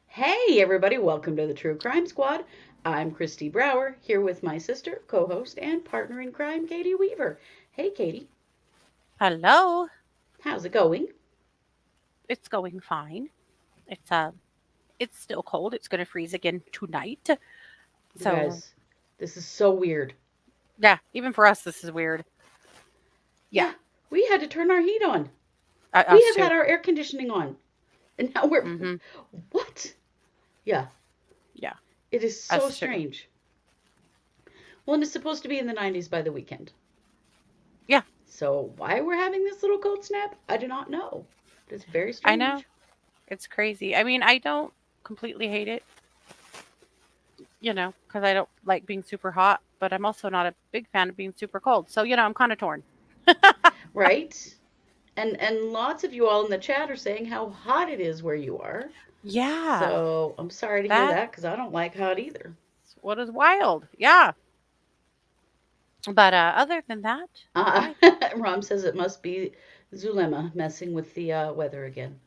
Hey, everybody, welcome to the True Crime Squad. I'm Christy Brower, here with my sister, co host, and partner in crime, Katie Weaver. Hey, Katie. Hello. How's it going? It's going fine. It's it's still cold. It's going to freeze again tonight. You So, guys, this is so weird. yeah, even for us this is weird. Yeah, Yeah, we had to turn our heat on. We us have had too. our air conditioning on. And now we're. Mhm. What? Yeah, Yeah, it is so us too. strange. Well, and it's supposed to be in the 90s by the weekend. Yeah, So, why we're having this little cold snap, I do not know. It's very I know. strange. It's crazy. I mean, I don't completely hate it, cuz I don't like being super hot, but I'm also not a big fan of being super cold. So, I'm kind of torn. Right? And lots of you all in the chat are saying how hot it is where you are. Yeah. So I'm sorry to hear That's that because I don't like hot either. what is wild. Yeah. But other than that, Uh, I Rom says it must be Zulema messing with the weather again.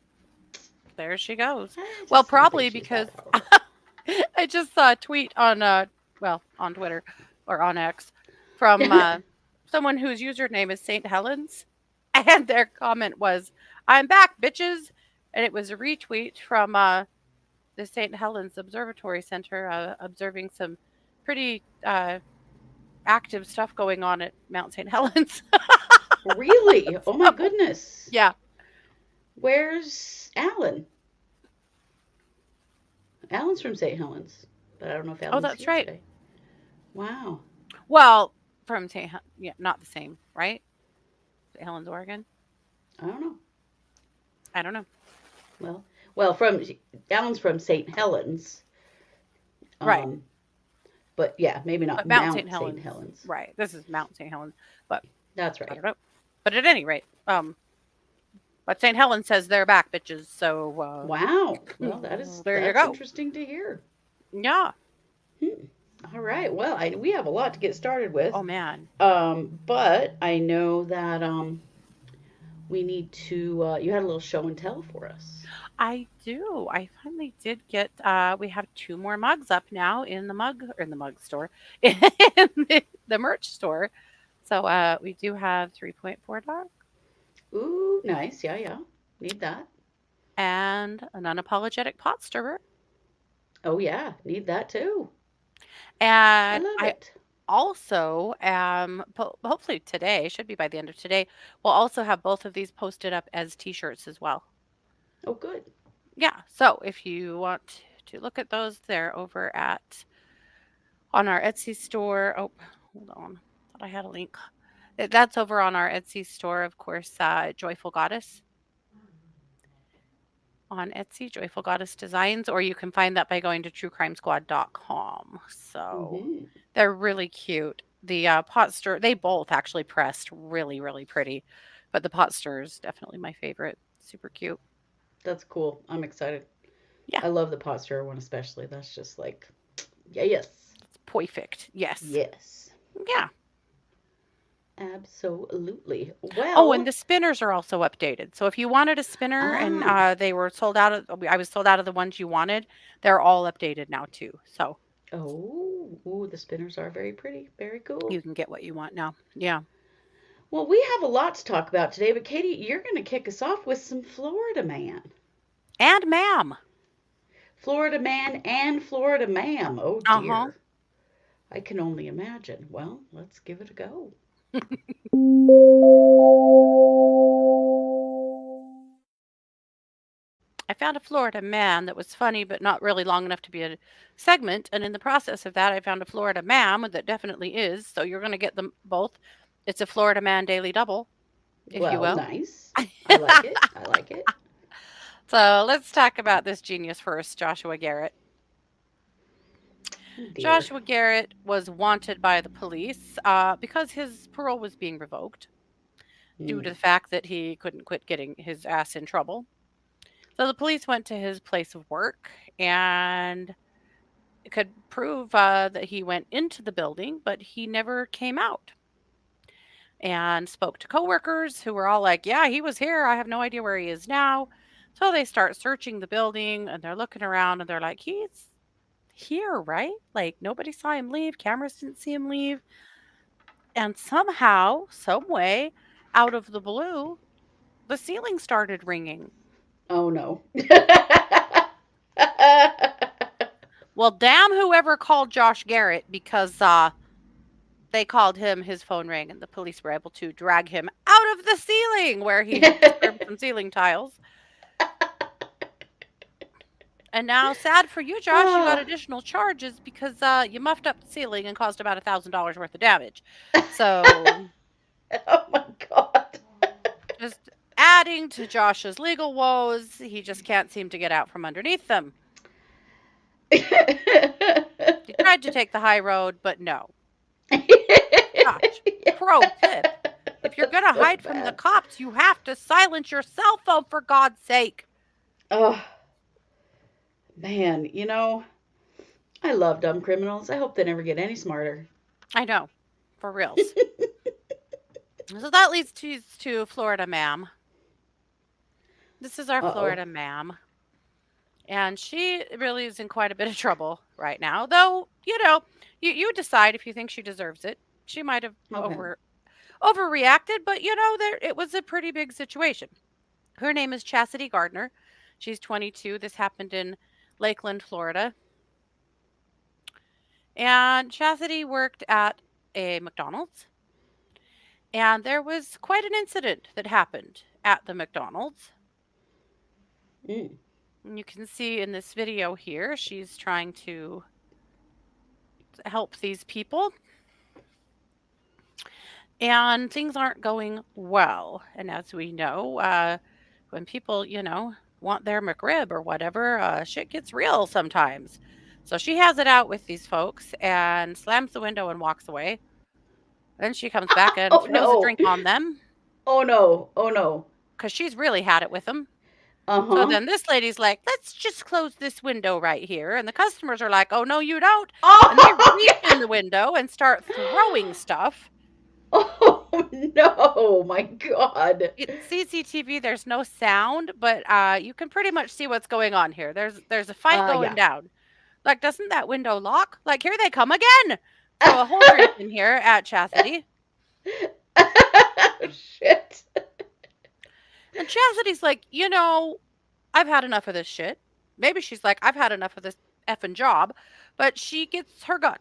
there she goes. I Well, just don't think probably she's because that powerful. I just saw a tweet on on Twitter or on X from someone whose username is St. Helens, and their comment was, "I'm back, bitches," and it was a retweet from the St. Helens Observatory Center, observing some pretty active stuff going on at Mount St. Helens. Really? Oh my So, goodness. yeah. Where's Alan? Alan's from St. Helens, but I don't know if Oh, Alan's that's here right. today. Wow. Well, from yeah, not the same, right? St. Helens, Oregon. I don't know. I don't know. Well, well, from Alan's from St. Helens. Right. Um, but yeah, maybe not But Mount St. Mount St. Helens, Helens. right? This is Mount St. Helens, but That's I right. don't know. But at any rate, but St. Helens says they're back, bitches. So Wow. Well, that is there you that's go. interesting to hear. Yeah. Hmm. All right. Well, we have a lot to get started with, Oh man, but I know that we need to. You had a little show and tell for us. I do. I finally did get. We have two more mugs up now in the mug store, in the merch store. So we do have 3.4 dark Ooh, nice. Yeah, yeah. Need that. and an unapologetic pot stirrer. Oh yeah, need that too. I And love I it. also hopefully today, should be by the end of today, we'll also have both of these posted up as t-shirts as well. Oh, good. Yeah, so if you want to look at those, they're over at on our Etsy store. Oh, hold on. Thought I had a link. That's over on our Etsy store, of course, Joyful Goddess on Etsy, Joyful Goddess Designs, or you can find that by going to truecrimesquad.com. So Mm-hmm. they're really cute. The pot stir, they both actually pressed really, really pretty, but the pot stir is definitely my favorite. Super cute. That's cool. I'm excited. Yeah, I love the pot stirrer one especially. That's just like, yeah, yes, it's perfect. Yes. yes, Yeah. absolutely. Oh, and Well, the spinners are also updated. So if you wanted a spinner and ah, they were sold out of, I was sold out of the ones you wanted, they're all updated now too. So oh, ooh, the spinners are very pretty. Very cool. you can get what you want now. Yeah. Well, we have a lot to talk about today, but Katie, you're going to kick us off with some Florida man. And ma'am. Florida man and Florida ma'am. Oh Uh huh. dear. I can only imagine. Well, let's give it a go. I found a Florida man that was funny, but not really long enough to be a segment. And in the process of that, I found a Florida ma'am that definitely is. So you're going to get them both. It's a Florida man daily double, if you Well, will. nice. I like it. I like it. So let's talk about this genius first, Joshua Garrett. Oh dear. Joshua Garrett was wanted by the police because his parole was being revoked. due to the fact that he couldn't quit getting his ass in trouble. So the police went to his place of work and could prove that he went into the building, but he never came out. And spoke to coworkers who were all like, "Yeah, he was here. I have no idea where he is now." So they start searching the building and they're looking around and they're like, "He's here, right? Like nobody saw him leave. Cameras didn't see him leave." And somehow, some way, out of the blue, the ceiling started ringing. Oh no. Well, damn whoever called Josh Garrett, because they called him, his phone rang, and the police were able to drag him out of the ceiling where he had disturbed some ceiling tiles. And now, sad for you, Josh, you got additional charges because you muffed up the ceiling and caused about $1,000 worth of damage. So, Oh my God. just adding to Josh's legal woes, he just can't seem to get out from underneath them. He tried to take the high road, but no. Gosh, pro tip. If you're going to hide from the cops, you have to silence your cell phone, for God's sake. Oh, man, I love dumb criminals. I hope they never get any smarter. I know, for reals. So that leads to Florida ma'am. This is our Florida ma'am. And she really is in quite a bit of trouble right now. Though, you decide if you think she deserves it. She might have overreacted, but it was a pretty big situation. Her name is Chastity Gardner. She's 22. This happened in Lakeland, Florida. And Chastity worked at a McDonald's. And there was quite an incident that happened at the McDonald's. And you can see in this video here, she's trying to help these people. And things aren't going well. And as we know, when people, want their McRib or whatever, shit gets real sometimes. So she has it out with these folks and slams the window and walks away. Then she comes back and throws a drink on them. Oh no. Oh no. Because she's really had it with them. So then this lady's like, "Let's just close this window right here." And the customers are like, "Oh, no, you don't." And they reach in the window and start throwing stuff. Oh, no. My God. It's CCTV. There's no sound, but you can pretty much see what's going on here. There's a fight going down. Like, doesn't that window lock? Like, here they come again. Throw a whole drink in here at Chastity. Shit. And Chastity's like, I've had enough of this shit. Maybe she's like, I've had enough of this effing job. But she gets her gun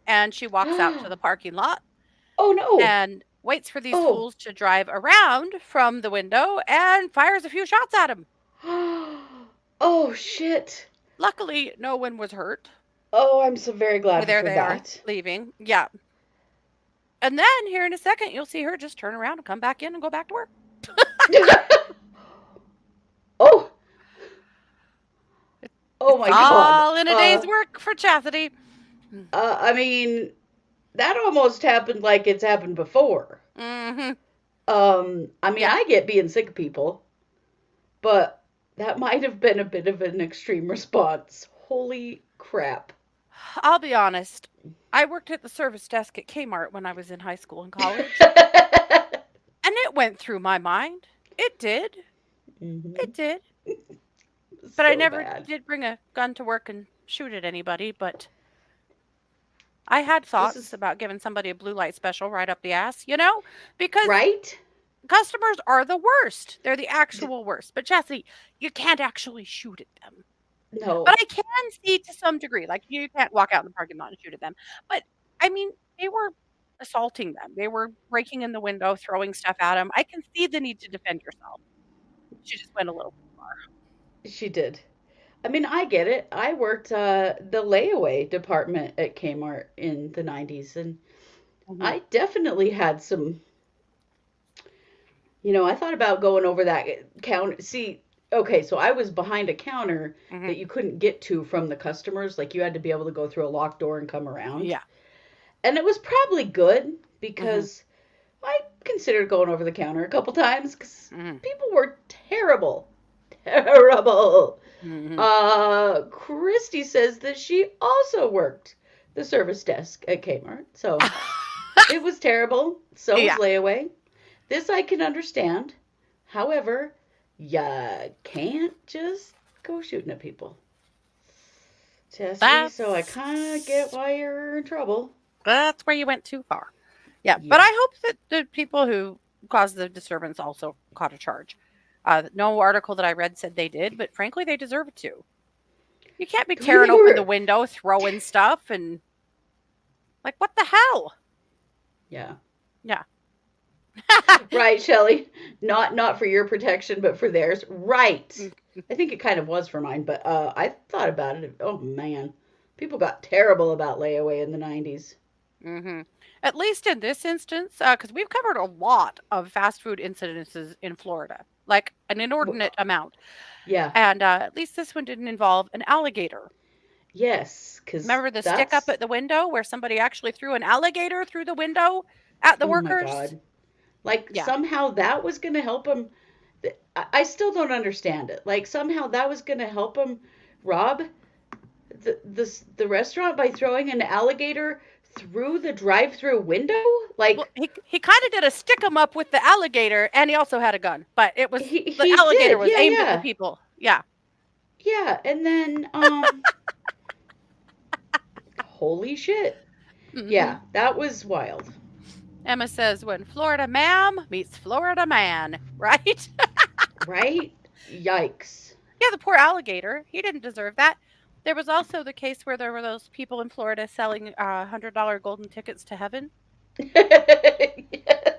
and she walks out to the parking lot. Oh no. And waits for these fools to drive around from the window and fires a few shots at him. Oh shit. Luckily, no one was hurt. Oh, I'm so very glad There for they that. are leaving. Yeah. And then here in a second, you'll see her just turn around and come back in and go back to work. Oh. Oh my God. All in a day's work for Chastity. I mean, that almost happened like it's happened before. Mm-hmm. I mean, I get being sick of people, but that might have been a bit of an extreme response. Holy crap. I'll be honest. I worked at the service desk at Kmart when I was in high school and college. And it went through my mind. It did. Mm-hmm. It did. But I never did bring a gun to work and shoot at anybody, but I had thoughts about giving somebody a blue light special right up the ass, because customers are the worst. They're the actual worst. But Chastity, you can't actually shoot at them. No. But I can see to some degree, like you can't walk out in the parking lot and shoot at them. But I mean, they were assaulting them. They were breaking in the window, throwing stuff at them. I can see the need to defend yourself. She just went a little too far. She did. I mean, I get it. I worked the layaway department at Kmart in the 90s, and I definitely had some, I thought about going over that counter. See, okay, so I was behind a counter that you couldn't get to from the customers. Like, you had to be able to go through a locked door and come around. Yeah. And it was probably good because I considered going over the counter a couple times because Mm-hmm. people were terrible. Terrible. Mm-hmm. Christy says that she also worked the service desk at Kmart. So it was terrible. So was Yeah, layaway. This I can understand. However, you can't just go shooting at people. Chastity, so I that's kind of get why you're in trouble. that's where you went too far. Yeah, but Yeah. I hope that the people who caused the disturbance also caught a charge. No article that I read said they did, but frankly, they deserve to. You can't be They tearing open the were. window, throwing stuff, and like, what the hell? Yeah. Yeah. Right, Shelley. Not for your protection, but for theirs. Right. I think it kind of was for mine, but I thought about it. Oh man, people got terrible about layaway in the '90s. Mm-hmm. At least in this instance, because we've covered a lot of fast food incidences in Florida, like an inordinate amount. Yeah. And at least this one didn't involve an alligator. Yes, because Remember the stick up that's. at the window where somebody actually threw an alligator through the window at the Oh my workers? God. Like Yeah. somehow that was going to help him. I still don't understand it. Like somehow that was going to help him rob the restaurant by throwing an alligator through the drive-through window. Well, Like he kind of did a stick 'em up with the alligator, and he also had a gun, but it was the he alligator did. was Yeah, aimed at the yeah. people. Yeah. Yeah, and then holy shit. Hmm. Yeah, that was wild. Emma says, when Florida ma'am meets Florida man, right? Right? Yikes. Yeah, the poor alligator. He didn't deserve that. There was also the case where there were those people in Florida selling $100 golden tickets to heaven Yes.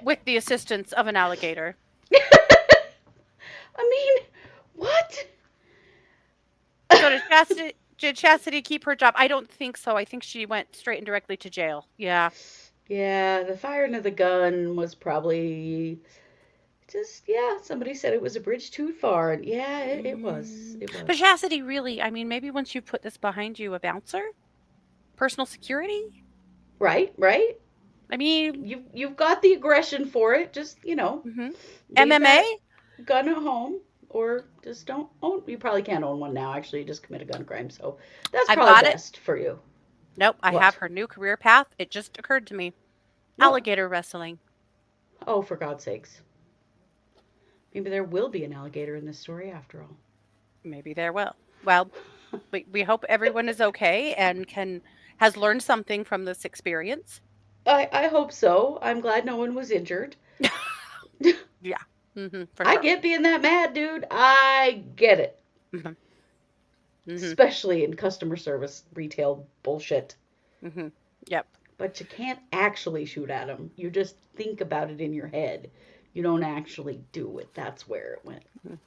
with the assistance of an alligator. I mean, what? So did Chastity keep her job? I don't think so. I think she went straight and directly to jail. Yeah. Yeah, the firing of the gun was probably just, yeah, somebody said it was a bridge too far. And yeah, it was. It But was. Chastity, really, I mean, maybe once you put this behind you, a bouncer, personal security. Right, right? I mean, You've got the aggression for it. Just, hmm leave MMA. that gun at home or just don't own. You probably can't own one now. Actually, you just commit a gun crime. So that's I've probably got it. best for you. Nope, I have What? her new career path. It just occurred to me. What? Alligator wrestling. Oh, for God's sakes. Maybe there will be an alligator in this story after all. Maybe there will. Well, we hope everyone is okay and has learned something from this experience. I hope so. I'm glad no one was injured. Yeah, for I sure. get being that mad, dude. I get it. Hmm. Hmm. Especially in customer service retail bullshit. Hmm. Yep. But you can't actually shoot at them. You just think about it in your head. You don't actually do it. That's where it went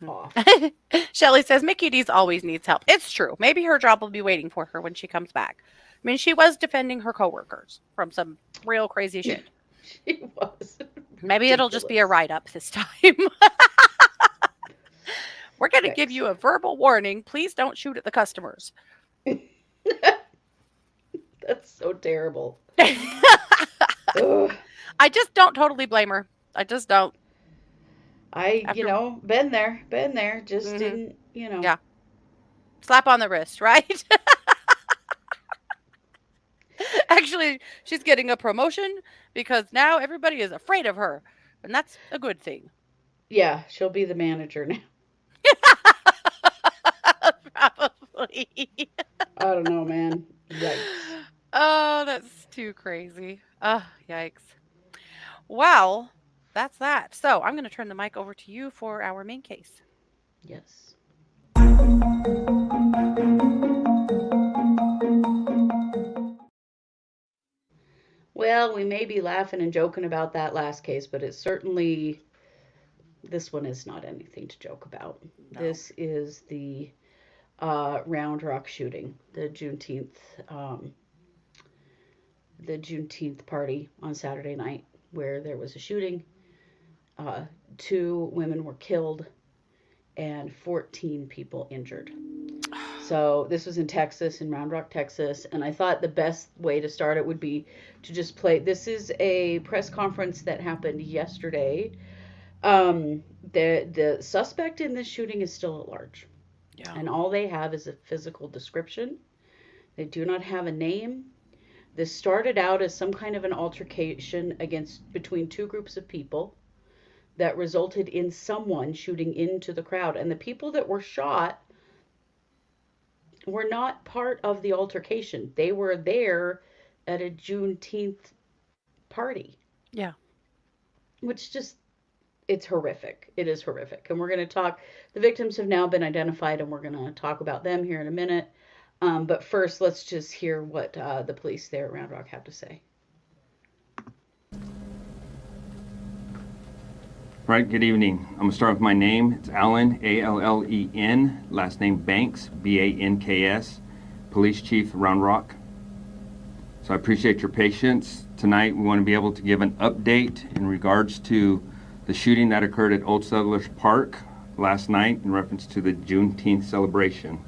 off. Hmm. Shelly says Mickey D's always needs help. It's true. Maybe her job will be waiting for her when she comes back. I mean, she was defending her coworkers from some real crazy shit. She was Maybe it'll just be a ridiculous. write up this time. We're going to give Yikes. you a verbal warning. Please don't shoot at the customers. That's so terrible. I Ugh. just don't totally blame her. I just don't. After, Been there. Just hmm didn't. yeah, slap on the wrist, right? Actually, she's getting a promotion because now everybody is afraid of her, and that's a good thing. Yeah, she'll be the manager now. Probably. I don't know, man. Yikes. Oh, that's too crazy. Oh, yikes. Well, that's that. So I'm going to turn the mic over to you for our main case. Yes. Well, we may be laughing and joking about that last case, but this one is not anything to joke about. No. This is the Round Rock shooting, the Juneteenth party on Saturday night, where there was a shooting. 2 women were killed and 14 people injured. So this was in Texas, in Round Rock, Texas, and I thought the best way to start it would be to just play. This is a press conference that happened yesterday. The suspect in this shooting is still at large, Yeah. and all they have is a physical description. They do not have a name. This started out as some kind of an altercation between two groups of people that resulted in someone shooting into the crowd, and the people that were shot were not part of the altercation. They were there at a Juneteenth party, Yeah. which just, it's horrific. It is horrific. And we're going to talk, the victims have now been identified, and we're going to talk about them here in a minute. But first, let's just hear what the police there at Round Rock have to say. Right, good evening. I'm going to start with my name. It's Allen, A-L-L-E-N, last name Banks, B-A-N-K-S, Police Chief, Round Rock. So I appreciate your patience. Tonight we want to be able to give an update in regards to the shooting that occurred at Old Settlers Park last night in reference to the Juneteenth celebration.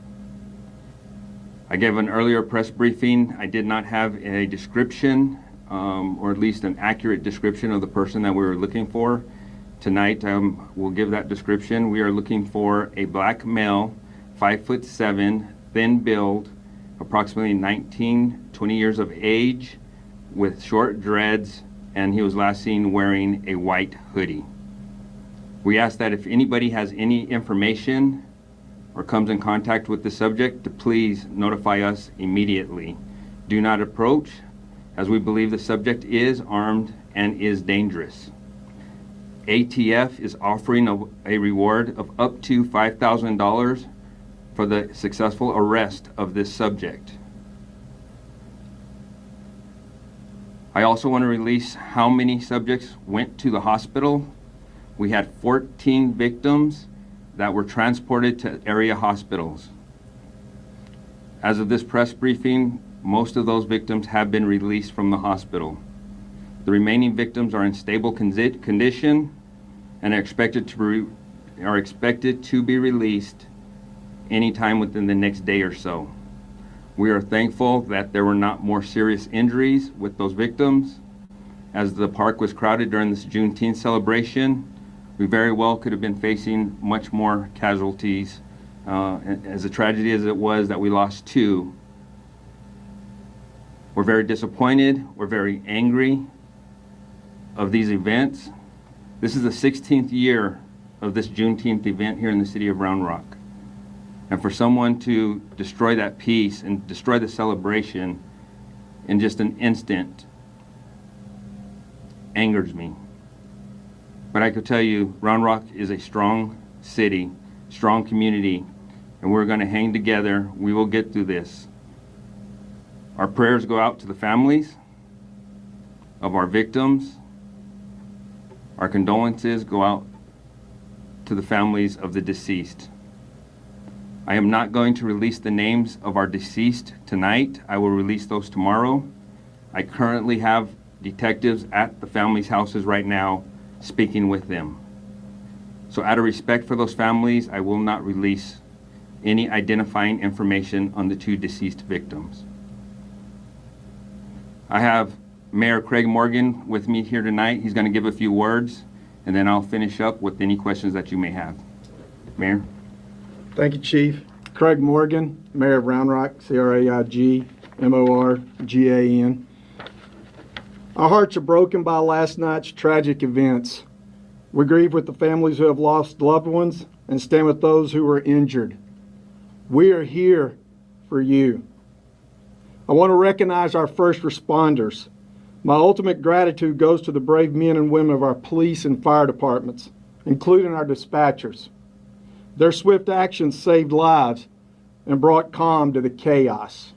I gave an earlier press briefing. I did not have a description, or at least an accurate description of the person that we were looking for. Tonight, we'll give that description. We are looking for a black male, 5'7", thin build, approximately 19, 20 years of age, with short dreads, and he was last seen wearing a white hoodie. We ask that if anybody has any information or comes in contact with the subject, to please notify us immediately. Do not approach, as we believe the subject is armed and is dangerous. ATF is offering a reward of up to $5,000 for the successful arrest of this subject. I also want to release how many subjects went to the hospital. We had 14 victims that were transported to area hospitals. As of this press briefing, most of those victims have been released from the hospital. The remaining victims are in stable condition and are expected to be released anytime within the next day or so. We are thankful that there were not more serious injuries with those victims. As the park was crowded during this Juneteenth celebration, we very well could have been facing much more casualties. As a tragedy as it was that we lost 2, we're very disappointed, we're very angry of these events. This is the 16th year of this Juneteenth event here in the city of Round Rock. And for someone to destroy that peace and destroy the celebration in just an instant angers me. But I could tell you, Round Rock is a strong city, strong community, and we're going to hang together. We will get through this. Our prayers go out to the families of our victims. Our condolences go out to the families of the deceased. I am not going to release the names of our deceased tonight. I will release those tomorrow. I currently have detectives at the families' houses right now speaking with them. So out of respect for those families, I will not release any identifying information on the 2 deceased victims. I have Mayor Craig Morgan with me here tonight. He's going to give a few words, and then I'll finish up with any questions that you may have. Mayor? Thank you, Chief. Craig Morgan, Mayor of Round Rock, C-R-A-I-G-M-O-R-G-A-N. Our hearts are broken by last night's tragic events. We grieve with the families who have lost loved ones and stand with those who were injured. We are here for you. I want to recognize our first responders. My ultimate gratitude goes to the brave men and women of our police and fire departments, including our dispatchers. Their swift actions saved lives and brought calm to the chaos.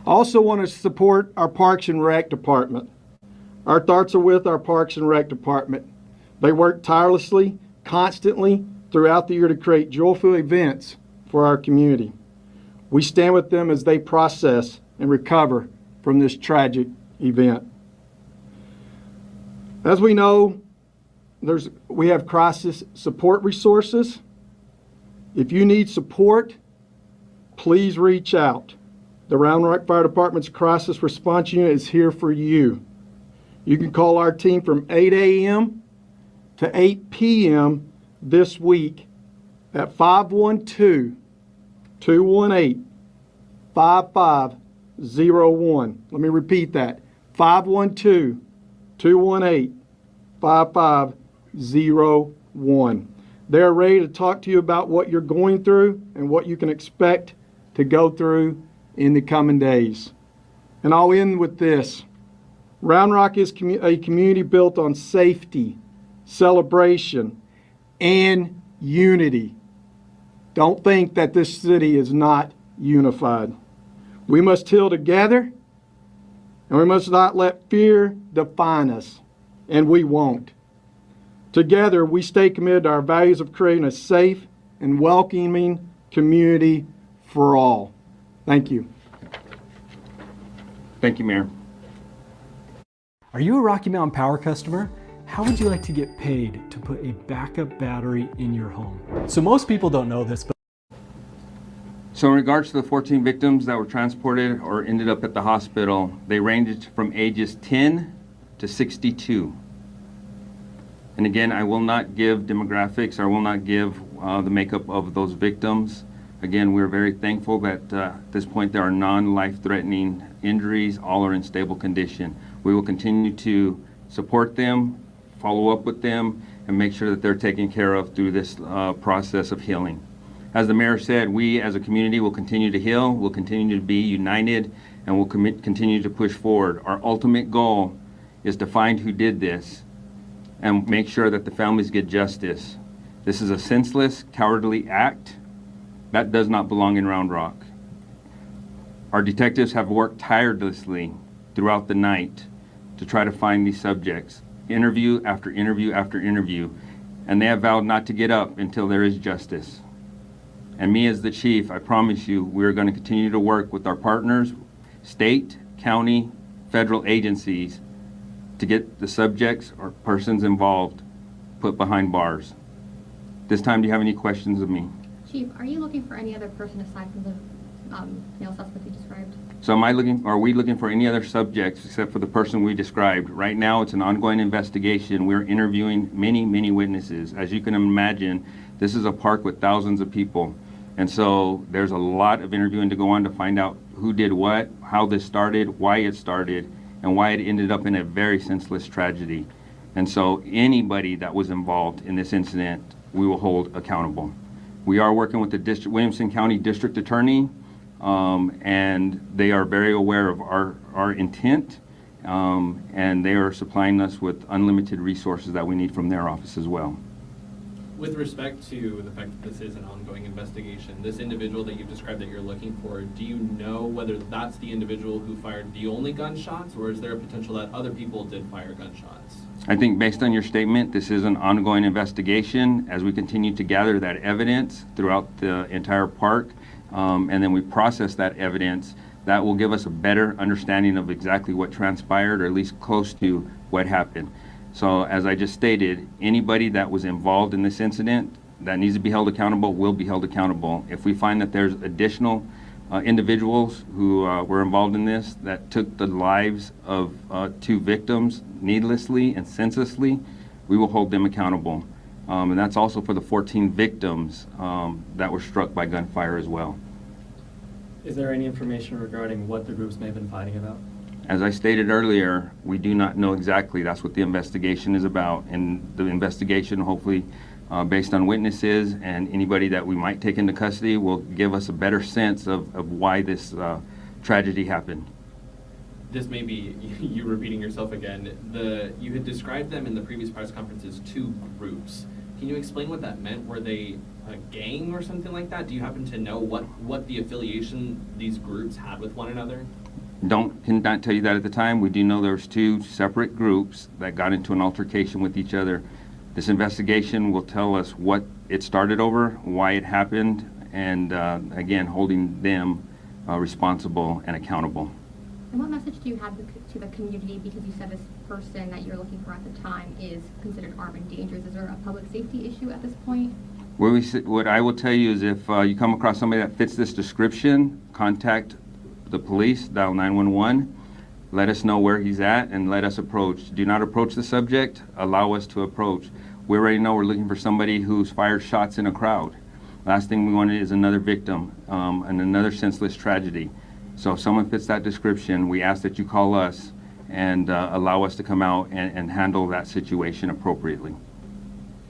I also want to support our Parks and Rec department. Our thoughts are with our Parks and Rec department. They work tirelessly, constantly, throughout the year to create joyful events for our community. We stand with them as they process and recover from this tragic event. As we know, we have crisis support resources. If you need support, please reach out. The Round Rock Fire Department's Crisis Response Unit is here for you. You can call our team from 8 a.m. to 8 p.m. this week at 512-218-5501. Let me repeat that, 512-218-5501. They're ready to talk to you about what you're going through and what you can expect to go through in the coming days. And I'll end with this. Round Rock is a community built on safety, celebration, and unity. Don't think that this city is not unified. We must heal together, and we must not let fear define us, and we won't. Together, we stay committed to our values of creating a safe and welcoming community for all. Thank you. Thank you, Mayor. Are you a Rocky Mountain Power customer? How would you like to get paid to put a backup battery in your home? So most people don't know this, but So in regards to the 14 victims that were transported or ended up at the hospital, they ranged from ages 10 to 62. And again, I will not give demographics, I will not give the makeup of those victims. Again, we're very thankful that at this point there are non-life-threatening injuries. All are in stable condition. We will continue to support them, follow up with them, and make sure that they're taken care of through this process of healing. As the mayor said, we as a community will continue to heal, we'll continue to be united, and we'll continue to push forward. Our ultimate goal is to find who did this and make sure that the families get justice. This is a senseless, cowardly act that does not belong in Round Rock. Our detectives have worked tirelessly throughout the night to try to find these subjects, interview after interview after interview, and they have vowed not to get up until there is justice. And me as the chief, I promise you, we're going to continue to work with our partners, state, county, federal agencies, to get the subjects or persons involved put behind bars. This time, do you have any questions of me? Chief, are you looking for any other person aside from the male suspect you described? So are we looking for any other subjects except for the person we described? Right now, it's an ongoing investigation. We're interviewing many, many witnesses. As you can imagine, this is a park with thousands of people. And so there's a lot of interviewing to go on to find out who did what, how this started, why it started, and why it ended up in a very senseless tragedy. And so anybody that was involved in this incident, we will hold accountable. We are working with the Williamson County District Attorney, and they are very aware of our intent, and they are supplying us with unlimited resources that we need from their office as well. With respect to the fact that this is an ongoing investigation, this individual that you've described that you're looking for, do you know whether that's the individual who fired the only gunshots, or is there a potential that other people did fire gunshots? I think based on your statement, this is an ongoing investigation as we continue to gather that evidence throughout the entire park, and then we process that evidence. That will give us a better understanding of exactly what transpired, or at least close to what happened. So as I just stated, anybody that was involved in this incident that needs to be held accountable will be held accountable. If we find that there's additional individuals who were involved in this that took the lives of 2 victims needlessly and senselessly, we will hold them accountable. And that's also for the 14 victims that were struck by gunfire as well. is there any information regarding what the groups may have been fighting about? As I stated earlier, we do not know exactly. That's what the investigation is about. And the investigation, hopefully, based on witnesses and anybody that we might take into custody, will give us a better sense of why this tragedy happened. This may be you repeating yourself again. You had described them in the previous press conference as 2 groups. Can you explain what that meant? Were they a gang or something like that? Do you happen to know what the affiliation these groups had with one another? Cannot tell you that at the time. We do know there's 2 separate groups that got into an altercation with each other. This investigation will tell us what it started over, why it happened, and again, holding them responsible and accountable. And what message do you have to the community, because you said this person that you're looking for at the time is considered armed and dangerous? Is there a public safety issue at this point? What I will tell you is if you come across somebody that fits this description, contact the police, dial 911, let us know where he's at, and let us approach. Do not approach the subject, allow us to approach. We already know we're looking for somebody who's fired shots in a crowd. Last thing we wanted is another victim and another senseless tragedy. So if someone fits that description, we ask that you call us and allow us to come out and handle that situation appropriately.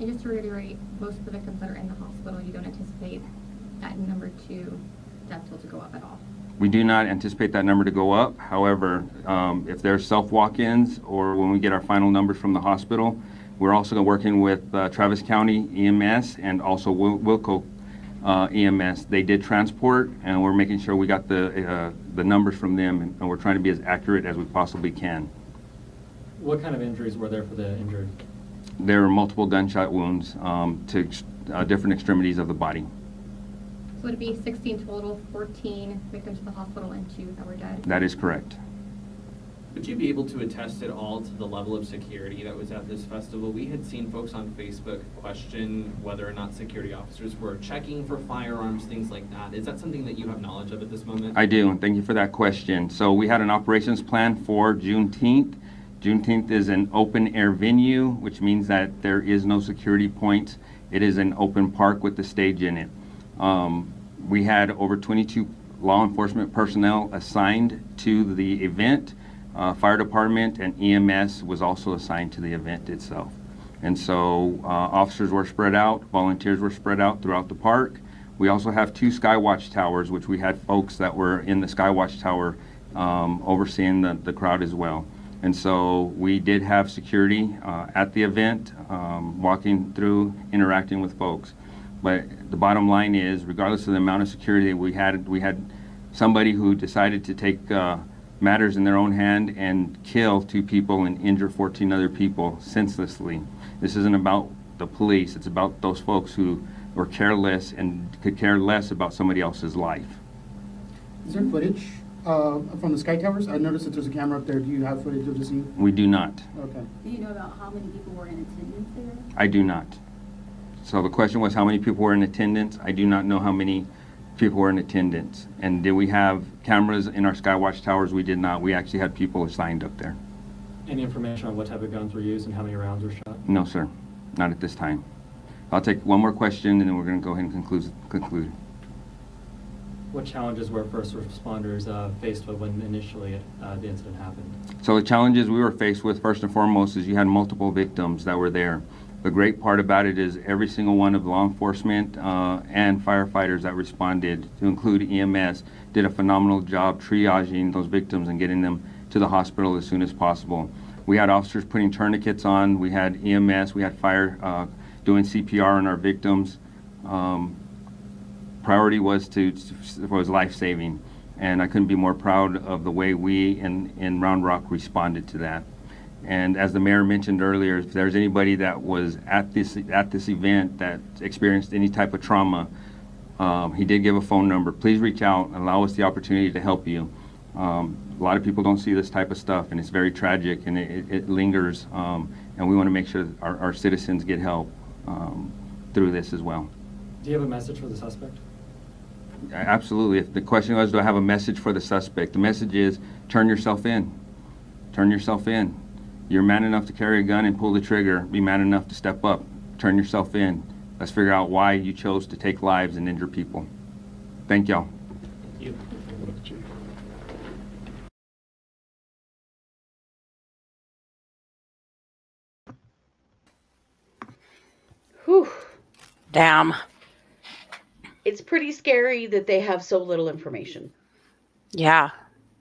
And just to reiterate, most of the victims that are in the hospital, you don't anticipate that number 2 death toll to go up at all? We do not anticipate that number to go up. However, if there's self-walk-ins or when we get our final numbers from the hospital, we're also working with Travis County EMS and also Wilco EMS. They did transport, and we're making sure we got the numbers from them, and we're trying to be as accurate as we possibly can. What kind of injuries were there for the injured? There were multiple gunshot wounds to different extremities of the body. So would it be 16 total, 14 victims to the hospital and 2 that were dead? That is correct. Would you be able to attest at all to the level of security that was at this festival? We had seen folks on Facebook question whether or not security officers were checking for firearms, things like that. Is that something that you have knowledge of at this moment? I do, and thank you for that question. So we had an operations plan for Juneteenth. Juneteenth is an open air venue, which means that there is no security points. It is an open park with the stage in it. We had over 22 law enforcement personnel assigned to the event. Fire department and EMS was also assigned to the event itself. And so officers were spread out, volunteers were spread out throughout the park. We also have 2 Skywatch towers, which we had folks that were in the Skywatch tower overseeing the crowd as well. And so we did have security at the event, walking through, interacting with folks. But the bottom line is, regardless of the amount of security we had somebody who decided to take matters in their own hand and kill 2 people and injure 14 other people senselessly. This isn't about the police, it's about those folks who were careless and could care less about somebody else's life. Is there footage from the Sky Towers? I noticed that there's a camera up there. Do you have footage of the scene? We do not. Okay. Do you know about how many people were in attendance there? I do not. So the question was how many people were in attendance? I do not know how many people were in attendance. And did we have cameras in our Skywatch towers? We did not. We actually had people assigned up there. Any information on what type of guns were used and how many rounds were shot? No, sir. Not at this time. I'll take one more question and then we're going to go ahead and conclude. What challenges were first responders faced with when initially the incident happened? So the challenges we were faced with first and foremost is you had multiple victims that were there. The great part about it is every single one of law enforcement and firefighters that responded, to include EMS, did a phenomenal job triaging those victims and getting them to the hospital as soon as possible. We had officers putting tourniquets on, we had EMS, we had fire doing CPR on our victims. Priority was life-saving, and I couldn't be more proud of the way we in Round Rock responded to that. And as the mayor mentioned earlier, if there's anybody that was at this event that experienced any type of trauma, he did give a phone number. Please reach out and allow us the opportunity to help you. A lot of people don't see this type of stuff, and it's very tragic, and it lingers, and we want to make sure that our citizens get help through this as well. Do you have a message for the suspect? Absolutely. If the question was, do I have a message for the suspect? The message is, turn yourself in. Turn yourself in. You're man enough to carry a gun and pull the trigger. Be man enough to step up. Turn yourself in. Let's figure out why you chose to take lives and injure people. Thank y'all. Thank you. Whew. Damn. It's pretty scary that they have so little information. Yeah.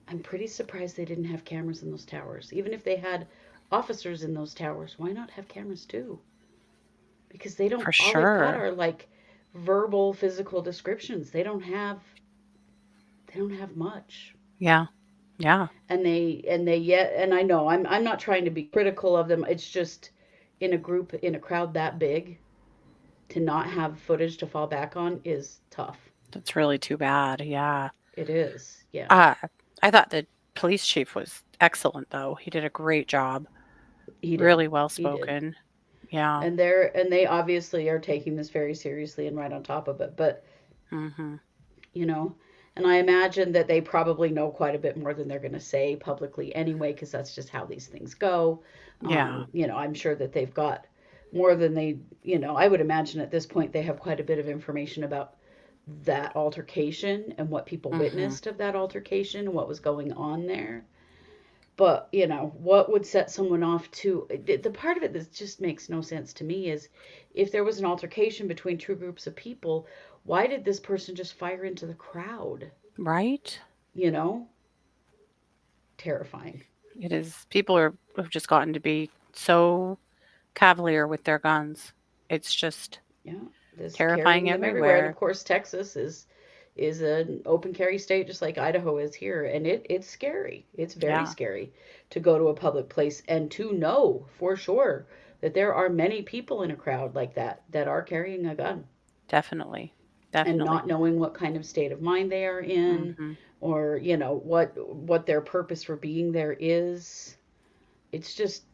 I'm pretty surprised they didn't have cameras in those towers. Even if they had officers in those towers, why not have cameras too? Because they don't. For all sure. they've got are like verbal, physical descriptions. They don't have much. Yeah. Yeah. And I know I'm not trying to be critical of them. It's just in a crowd that big, to not have footage to fall back on is tough. That's really too bad. Yeah. It is. Yeah. I thought the police chief was excellent, though. He did a great job. He did. Really well He did. spoken. Yeah. And they obviously are taking this very seriously and right on top of it. But Mm-hmm. you know, and I imagine that they probably know quite a bit more than they're going to say publicly anyway, because that's just how these things go. Yeah. I'm sure that they've got more than I would imagine at this point they have quite a bit of information about that altercation and what people Mm-hmm. witnessed of that altercation and what was going on there. But, what would set someone off to the part of it that just makes no sense to me is if there was an altercation between two groups of people, why did this person just fire into the crowd? Right? You know? Terrifying. It is. People have just gotten to be so cavalier with their guns. It's just Yeah. This terrifying carrying them everywhere. And everywhere. of course Texas is an open carry state just like Idaho is here. And it's scary. It's very Yeah, scary to go to a public place and to know for sure that there are many people in a crowd like that are carrying a gun. definitely. And Definitely. not knowing what kind of state of mind they are in, Mm-hmm. or what their purpose for being there is. It's just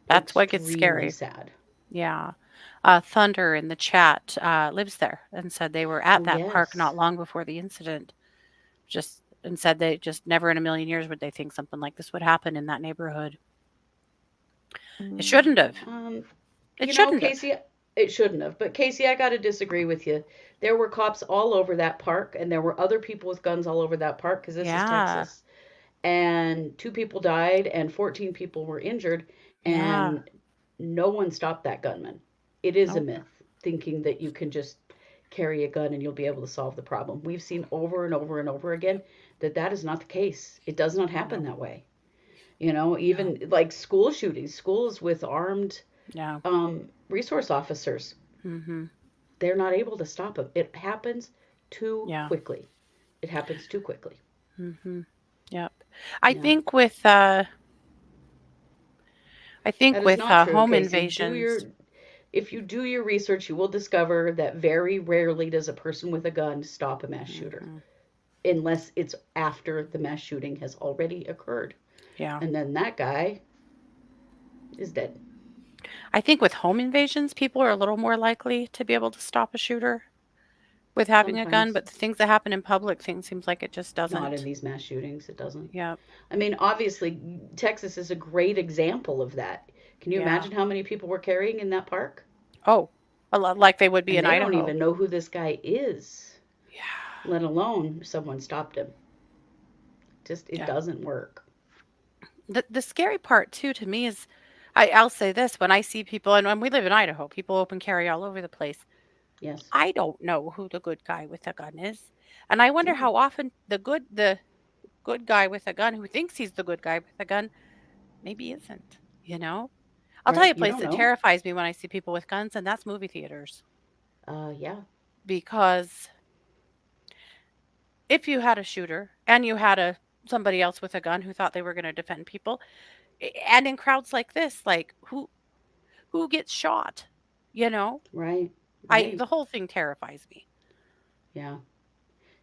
That's what gets extremely scary. sad. Yeah. Thunder in the chat lives there and said they were at Oh that park yes. not long before the incident. Just and said they just never in a million years would they think something like this would happen in that neighborhood. It shouldn't have. um It shouldn't have. Casey, it shouldn't have, but Casey, I got to disagree with you. There were cops all over that park, and there were other people with guns all over that park, because this is Yeah. Texas, and 2 people died and 14 people were injured, Yeah. and no one stopped that gunman. It is a Nope. myth thinking that you can just carry a gun and you'll be able to solve the problem. We've seen over and over and over again that that is not the case. It does not happen No. that way. No. Even like school shootings, schools with armed Yeah. resource officers, Mm-hmm. they're not able to stop them. It happens too Yeah. quickly. It happens too quickly. Mm-hmm. Yep. I Yeah. think with uh I That think is with not true, home Casey. invasions. If you do your research, you will discover that very rarely does a person with a gun stop a mass shooter, Mhm. unless it's after the mass shooting has already occurred. Yeah. And then that guy is dead. I think with home invasions, people are a little more likely to be able to stop a shooter with having a gun, Sometimes. but the things that happen in public, things seems like it just Not in doesn't. these mass shootings, it doesn't. Yeah. I mean, obviously, Texas is a great example of that. Can you Yeah. imagine how many people were carrying in that park? Oh, a lot like they would be And in they don't Idaho. even know who this guy is, Yeah. let alone someone stopped him. Just, it Yeah. doesn't work. The scary part too to me is I'll say this when I see people and when we live in Idaho, people open carry all over the place. Yes. I don't know who the good guy with a gun is. And I wonder No. how often the good guy with a gun who thinks he's the good guy with a gun maybe isn't, you know? I'll tell you Right? a You place don't that know. terrifies me when I see people with guns, and that's movie theaters. Yeah. Because if you had a shooter and you had somebody else with a gun who thought they were going to defend people, and in crowds like this, like who gets shot? You know, Right. I Right. the whole thing terrifies me. Yeah.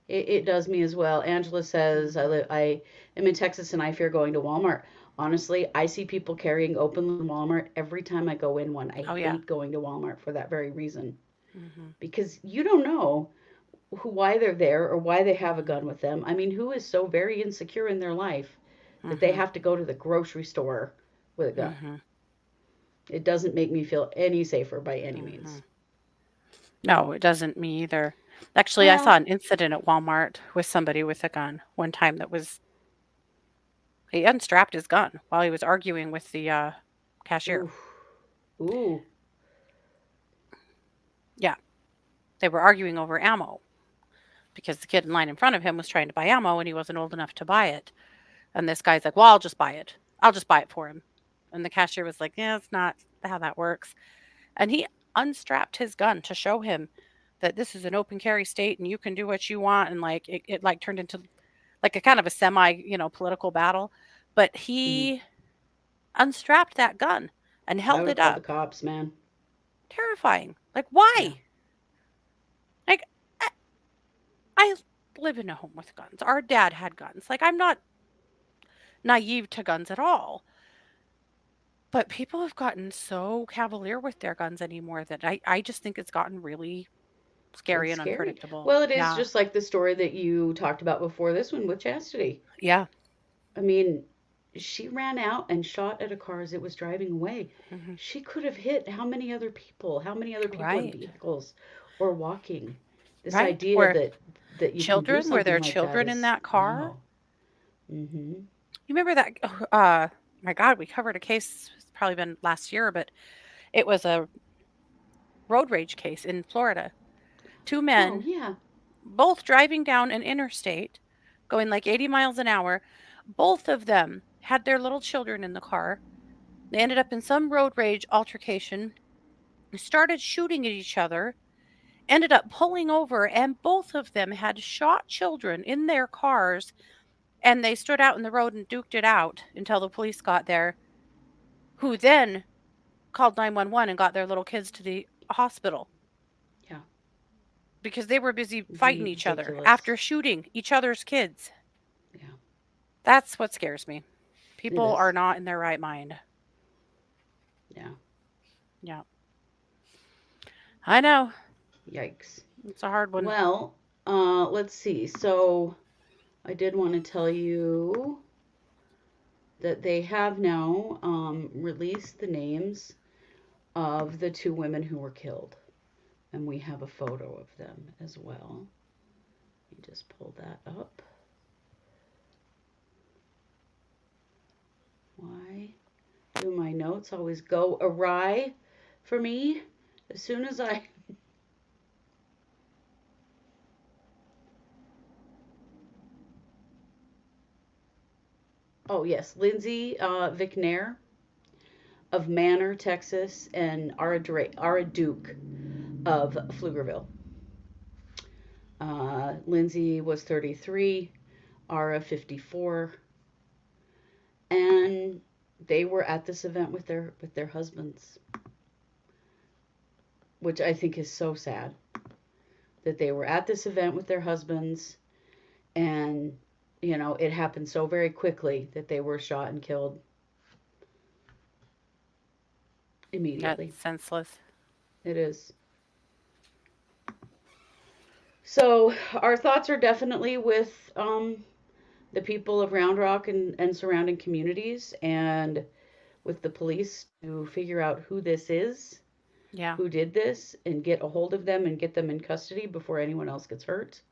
It does me as well. Angela says, Hmm. I am in Texas and I fear going to Walmart. Honestly, I see people carrying open Walmart every time I go in one. I Oh yeah. hate going to Walmart for that very reason. Hmm. Because you don't know why they're there or why they have a Hmm. gun with them. I mean, who is so very insecure in their life that they Hmm. have to go to the grocery store with a gun? Hmm. It doesn't make me feel any safer by any Hmm. means. No, it doesn't me either. Actually, I saw Well, an incident at Walmart with somebody with a gun one time that was he unstrapped his gun while he was arguing with the cashier. ooh, ooh, Yeah, they were arguing over ammo because the kid in line in front of him was trying to buy ammo and he wasn't old enough to buy it. And this guy's like, "Well, I'll just buy it. I'll just buy it for him." And the cashier was like, "Yeah, it's not how that works." And he unstrapped his gun to show him that this is an open carry state and you can do what you want. And like it like turned into like a kind of a semi, political battle. But mhm. he unstrapped that gun and I held would have it called the up. cops, man. Terrifying. Like, Yeah. why? Like, I, I live in a home with guns. Our dad had guns. Like, I'm not naive to guns at all. But people have gotten so cavalier with their guns anymore that I just think it's gotten really scary It's and scary. unpredictable. Well, it is Yeah. just like the story that you talked about before this one with Chastity. Yeah. I mean, she ran out and shot at a car as it was driving away. Mhm. She could have hit how many other people? How many other people in Right. vehicles or walking? This Right. idea Where that you can do were there something like that children in is that car? wow. Mhm. You remember that? My God, we covered a case. It's probably been last year, but it was a road rage case in Florida. Two Oh, men, yeah. both driving down an interstate, going like 80 miles an hour. Both of them had their little children in the car. They ended up in some road rage altercation, started shooting at each other, ended up pulling over, and both of them had shot children in their cars. And they stood out in the road and duked it out until the police got there, who then called 911 and got their little kids to the hospital Yeah. because they were busy fighting each other Ridiculous. after shooting each other's kids. Yeah. That's what scares me. It People are is. not in their right mind. Yeah. Yeah. I know. Yikes. It's a hard one. Well, let's see. So I did want to tell you that they have now released the names of the two women who were killed. And we have a photo of them as well. Let me just pull that up. Why do my notes always go awry for me as soon as I. Oh, yes. Lindsay Vicknair of Manor, Texas, and Ara Duke of Pflugerville. Lindsay was 33, Ara 54, and they were at this event with their husbands, which I think is so sad that they were at this event with their husbands, and it happened so very quickly that they were shot and killed That's immediately. senseless. It is. So our thoughts are definitely with the people of Round Rock and surrounding communities, and with the police to figure out who this is, Yeah. who did this, and get a hold of them and get them in custody before anyone else gets hurt.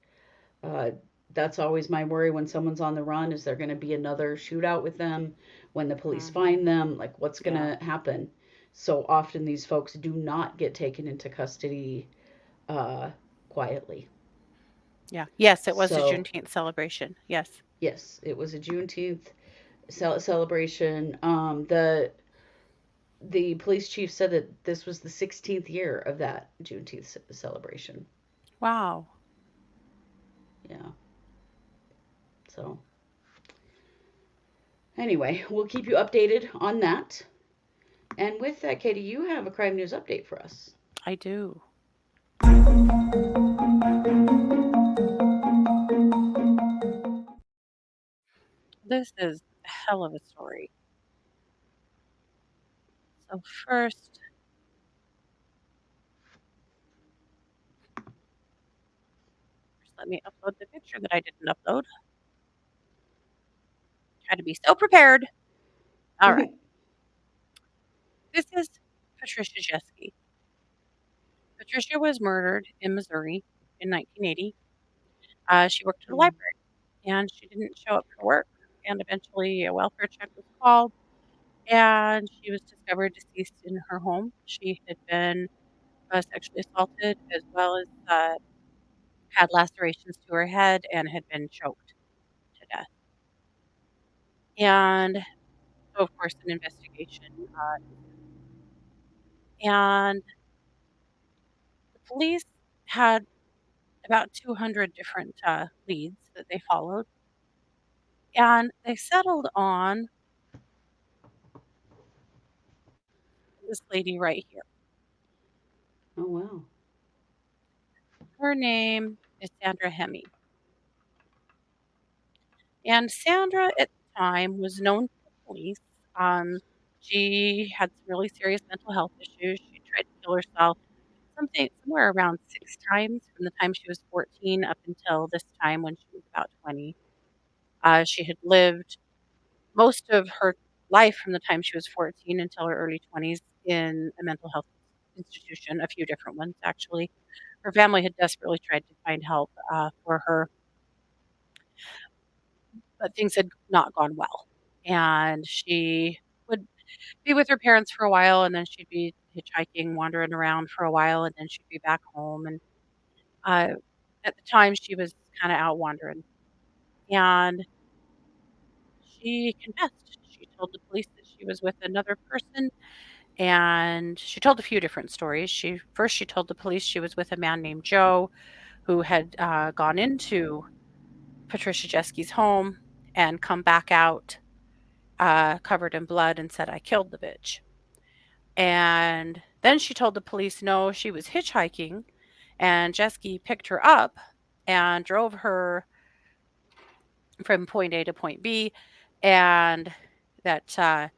Uh, that's always my worry when someone's on the run. Is there going to be another shootout with them when the police find them? Like, what's going Yeah. to happen? So often these folks do not get taken into custody quietly. Yeah. Yes, it was a So, Juneteenth celebration. Yes. yes, it was a Juneteenth celebration. The police chief said that this was the 16th year of that Juneteenth celebration. Wow. Yeah. So, anyway, we'll keep you updated on that. And with that, Katie, you have a crime news update for us. I do. This is a hell of a story. So first, let me upload the picture that I didn't upload. Try to be so prepared. All right. This is Patricia Jeske. Patricia was murdered in Missouri in 1980. She worked at a library and she didn't show up for work. And eventually a welfare check was called and she was discovered deceased in her home. She had been sexually assaulted as well as had lacerations to her head and had been choked to death. And so, of course, an investigation. And the police had about 200 different leads that they followed. And they settled on this lady right here. Oh, wow. Her name is Sandra Hemme. And Sandra at the time was known to the police. She had some really serious mental health issues. She tried to kill herself somewhere around 6 times from the time she was 14 up until this time when she was about 20. She had lived most of her life from the time she was 14 until her early 20s in a mental health institution, a few different ones, actually. Her family had desperately tried to find help for her, but things had not gone well. And she would be with her parents for a while, and then she'd be hitchhiking, wandering around for a while, and then she'd be back home. And uh, at the time, she was kind of out wandering. And she confessed. She told the police that she was with another person, and she told a few different stories. She told the police she was with a man named Joe who had gone into Patricia Jeski's home and come back out covered in blood and said, "I killed the bitch." And then she told the police no, she was hitchhiking, and Jeski picked her up and drove her from point A to point B, and that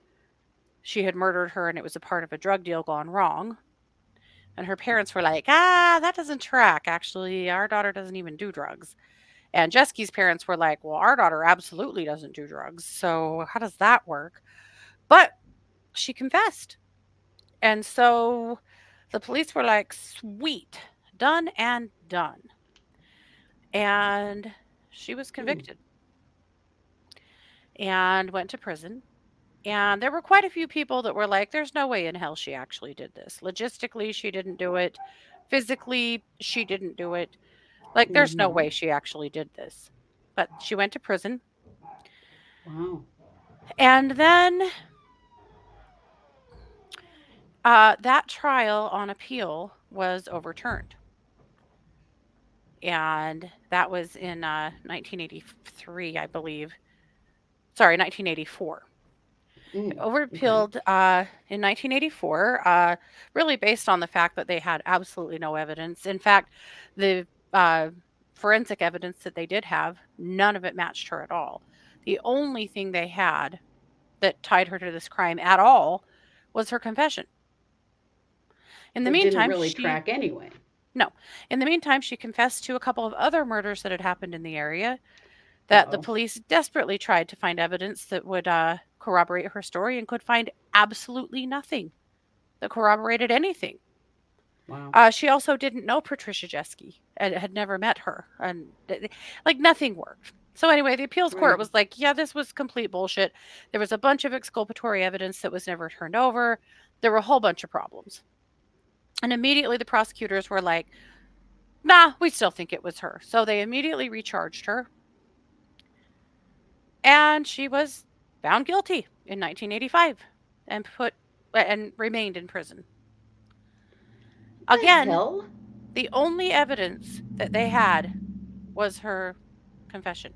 she had murdered her and it was a part of a drug deal gone wrong. And her parents were like, that doesn't track. Actually, our daughter doesn't even do drugs. And Jeski's parents were like, well, our daughter absolutely doesn't do drugs. So how does that work? But she confessed. And so the police were like, sweet, done and done. And she was convicted and went to prison. And there were quite a few people that were like, there's no way in hell she actually did this. Logistically, she didn't do it. Physically, she didn't do it. Like, there's no way she actually did this. But she went to prison. Wow. And then that trial on appeal was overturned. And that was in 1983, I believe. Sorry, 1984. Overappealed in 1984, really based on the fact that they had absolutely no evidence. In fact, the forensic evidence that they did have, none of it matched her at all. The only thing they had that tied her to this crime at all was her confession. In the It didn't meantime, really track anyway. No. In the meantime, she confessed to a couple of other murders that had happened in the area that the police desperately tried to find evidence that would corroborate her story and could find absolutely nothing that corroborated anything. Wow. She also didn't know Patricia Jeski and had never met her, and like nothing worked. So anyway, the appeals court was like, yeah, this was complete bullshit. There was a bunch of exculpatory evidence that was never turned over. There were a whole bunch of problems. And immediately the prosecutors were like, nah, we still think it was her. So they immediately recharged her. And she was found guilty in 1985 and remained in prison. Again, the only evidence that they had was her confession.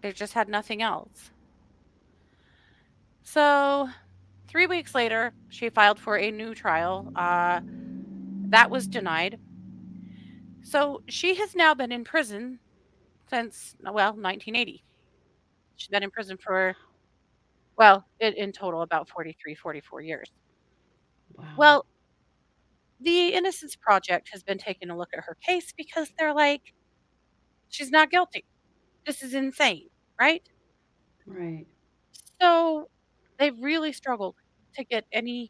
They just had nothing else. So 3 weeks later, she filed for a new trial. That was denied. So she has now been in prison since, 1980. She's been in prison for, in total, about 43, 44 years. Wow. Well, the Innocence Project has been taking a look at her case because they're like, she's not guilty. This is insane, right? Right. So they've really struggled to get gain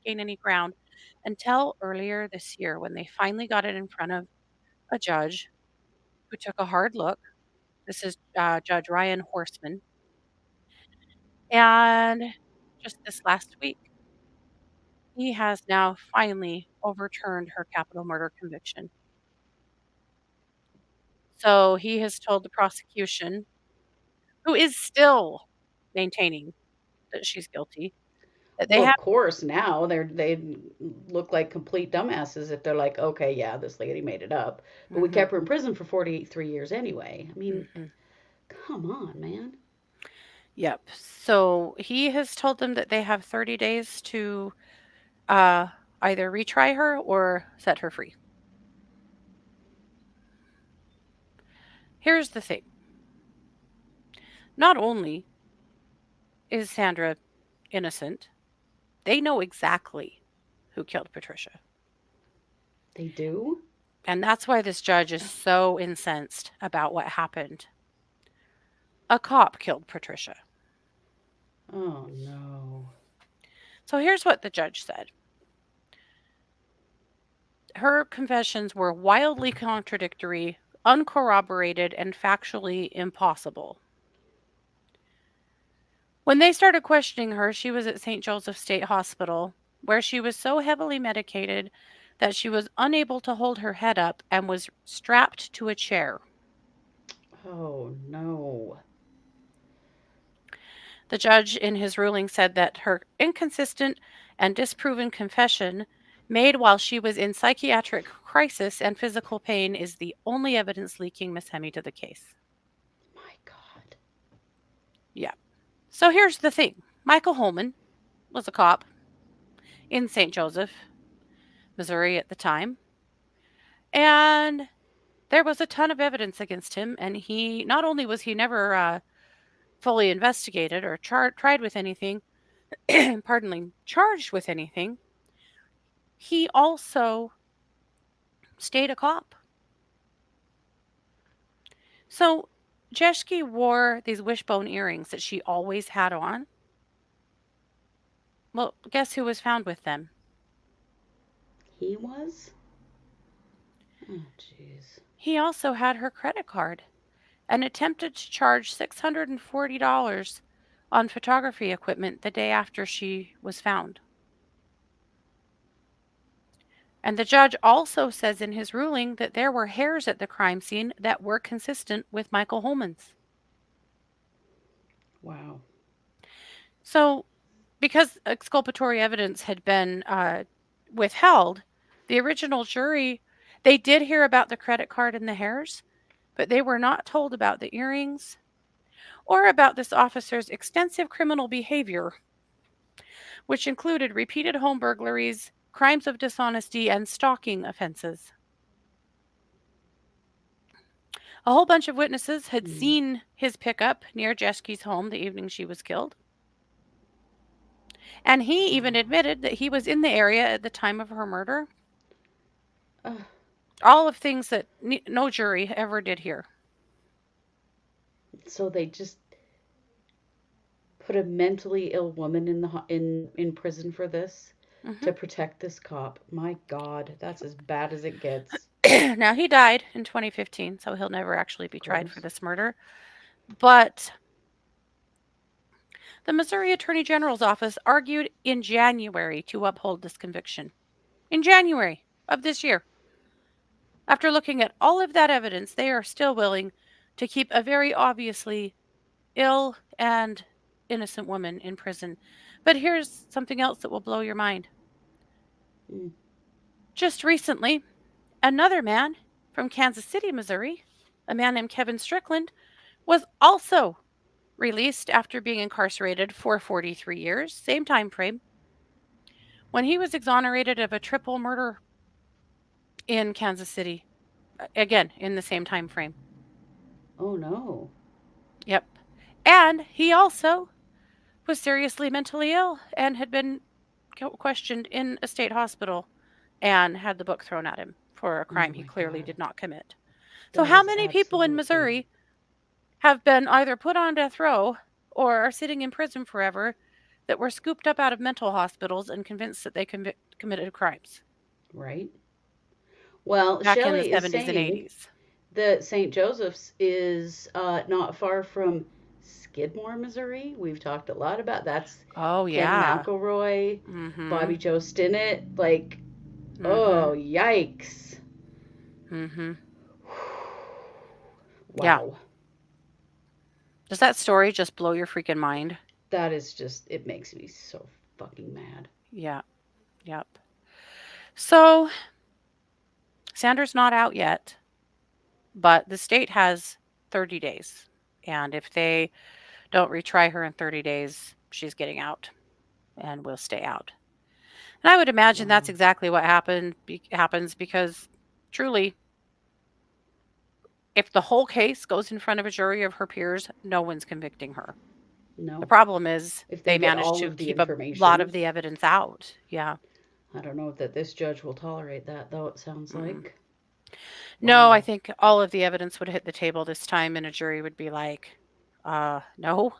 any ground until earlier this year when they finally got it in front of a judge who took a hard look. This is Judge Ryan Horseman. And just this last week, he has now finally overturned her capital murder conviction. So he has told the prosecution, who is still maintaining that she's guilty, that they Well, have. of course, now they look like complete dumbasses if they're like, okay, yeah, this lady made it up, but we kept her in prison for 43 years anyway. I mean, come on, man. Yep. So he has told them that they have 30 days to either retry her or set her free. Here's the thing. Not only is Sandra innocent, they know exactly who killed Patricia. They do? And that's why this judge is so incensed about what happened. A cop killed Patricia. Oh no. So here's what the judge said. Her confessions were wildly contradictory, uncorroborated, and factually impossible. When they started questioning her, she was at St. Joseph State Hospital, where she was so heavily medicated that she was unable to hold her head up and was strapped to a chair. Oh no. The judge, in his ruling, said that her inconsistent and disproven confession made while she was in psychiatric crisis and physical pain is the only evidence linking Miss Hemi to the case. My God. Yeah. So here's the thing. Michael Holman was a cop in St. Joseph, Missouri at the time. And there was a ton of evidence against him. And he, not only was he never fully investigated or tried with anything, pardon me, charged with anything, he also stayed a cop. So Jeschke wore these wishbone earrings that she always had on. Well, guess who was found with them? He was? Oh, jeez. He also had her credit card and attempted to charge $640 on photography equipment the day after she was found. And the judge also says in his ruling that there were hairs at the crime scene that were consistent with Michael Holman's. Wow. So, because exculpatory evidence had been withheld, the original jury, they did hear about the credit card and the hairs, but they were not told about the earrings or about this officer's extensive criminal behavior, which included repeated home burglaries, crimes of dishonesty, and stalking offenses. A whole bunch of witnesses had seen his pickup near Jeschke's home the evening she was killed. And he even admitted that he was in the area at the time of her murder. All of things that no jury ever did hear. So they just put a mentally ill woman in prison for this to protect this cop. My God, that's as bad as it gets. Now, he died in 2015, so he'll never actually be tried for this murder. But the Missouri Attorney General's office argued in January to uphold this conviction. In January of this year. After looking at all of that evidence, they are still willing to keep a very obviously ill and innocent woman in prison. But here's something else that will blow your mind. Just recently, another man from Kansas City, Missouri, a man named Kevin Strickland, was also released after being incarcerated for 43 years, same time frame, when he was exonerated of a triple murder in Kansas City, again, in the same time frame. Oh, no. Yep. And he also was seriously mentally ill and had been questioned in a state hospital and had the book thrown at him for a crime he clearly did not commit. So how many people in Missouri have been either put on death row or are sitting in prison forever that were scooped up out of mental hospitals and convinced that they committed crimes? Right. Well, back Shelley in the is 70s and saying 80s. that St. Joseph's is not far from Skidmore, Missouri. We've talked a lot about that's Oh, Ken yeah. McElroy, Bobby Joe Stinnett. Like, Mhm. oh, yikes. Mhm. Yeah. Wow. Does that story just blow your freaking mind? That is just, it makes me so fucking mad. Yeah. Yep. So, Sandra's not out yet, but the state has 30 days. And if they don't retry her in 30 days, she's getting out and will stay out. And I would imagine that's exactly what happens because truly, if the whole case goes in front of a jury of her peers, no one's convicting her. No. The problem is If they they get managed all to of the keep a lot information. of the evidence out. Yeah. I don't know that this judge will tolerate that, though, it sounds like. No, I Wow. think all of the evidence would hit the table this time, and a jury would be like, no.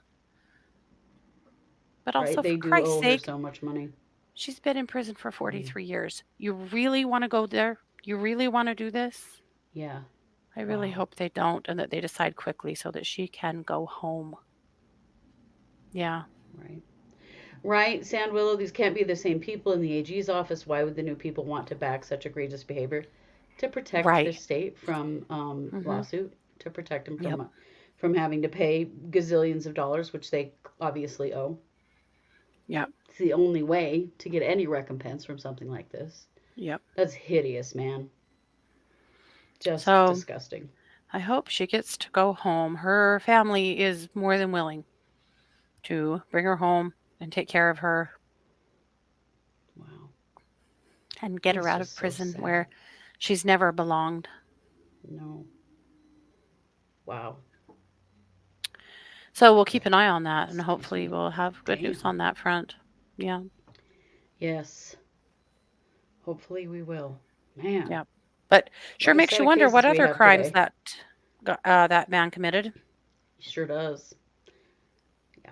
But also, Right? They for do Christ's owe her sake, so much money. she's been in prison for 43 years. You really want to go there? You really want to do this? Yeah. I really Wow. hope they don't and that they decide quickly so that she can go home. Yeah. Right. Right, Sand Willow, these can't be the same people in the AG's office. Why would the new people want to back such egregious behavior? To protect the Right. state from Mm-hmm. lawsuit, to protect them Yep. from having to pay gazillions of dollars, which they obviously owe. Yep. It's the only way to get any recompense from something like this. Yep. That's hideous, man. Just So disgusting. I hope she gets to go home. Her family is more than willing to bring her home and take care of her Wow. and get It's her out of just so prison sad. where she's never belonged. No. Wow. So we'll keep an eye on that, and Sounds hopefully really- we'll have good news Damn. on that front. Yeah. Yes. Hopefully we will. Man. Yeah. But sure What a makes set you of wonder what cases we other have crimes today. that man committed. Sure does. Yeah.